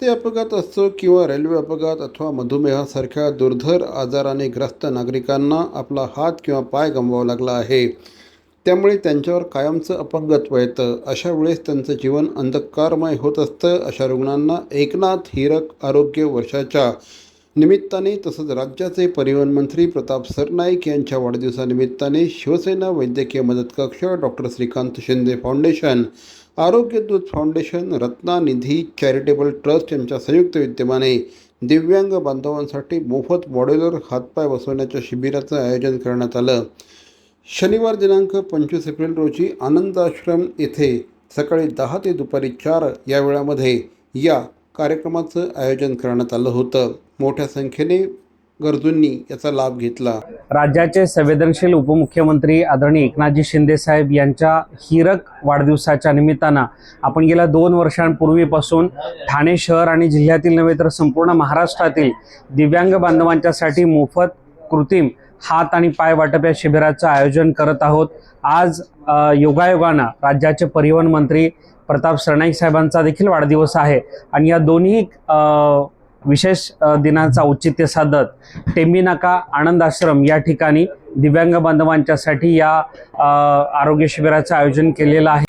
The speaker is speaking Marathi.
ते अपघात असो किंवा रेल्वे अपघात अथवा मधुमेहासारख्या दुर्धर आजाराने ग्रस्त नागरिकांना आपला हात किंवा पाय गमवावा लागला आहे. त्यामुळे त्यांच्यावर कायमचं अपंगत्व येतं. अशा वेळेस त्यांचं जीवन अंधकारमय होत असतं. अशा रुग्णांना एकनाथ हिरक आरोग्य वर्षाच्या निमित्ताने तसंच राज्याचे परिवहन मंत्री प्रताप सरनाईक यांच्या वाढदिवसानिमित्ताने शिवसेना वैद्यकीय मदत कक्ष, doctor Shrikant Shinde foundation, Arogyadoot foundation, Ratnanidhi charitable trust यांच्या संयुक्त विद्यमाने दिव्यांग बांधवांसाठी मोफत मॉड्युलर हातपाय बसवण्याच्या शिबिराचं आयोजन करण्यात आलं. शनिवार दिनांक 25 एप्रिल रोजी आनंद आश्रम येथे सकाळी 10 ते दुपारी 4 या वेळामध्ये या कार्यक्रमाचं आयोजन करण्यात आलं होतं. मोठ्या संख्येने गरजूंनी याचा लाभ घेतला. राज्याचे संवेदनशील उपमुख्यमंत्री आदरणीय एकनाथजी शिंदे साहेब यांच्या हिरक वाढदिवसाच्या निमित्तानं आपण गेल्या 2 वर्षांपूर्वीपासून ठाणे शहर आणि जिल्ह्यातील नव्हे तर संपूर्ण महाराष्ट्रातील दिव्यांग बांधवांच्यासाठी मोफत कृत्रिम हात आणि पाय वाटप या शिबिराचं आयोजन करत आहोत. आज योगायोगानं राज्याचे परिवहन मंत्री प्रताप सरनाईक साहेबांचा देखील वाढदिवस आहे आणि या दोन्ही विशेष दिनांचा औचित्य साधत टेंबी नाका आनंद आश्रम या ठिकाणी दिव्यांग बांधवांच्यासाठी या आरोग्य शिबिराचं आयोजन केलेलं आहे.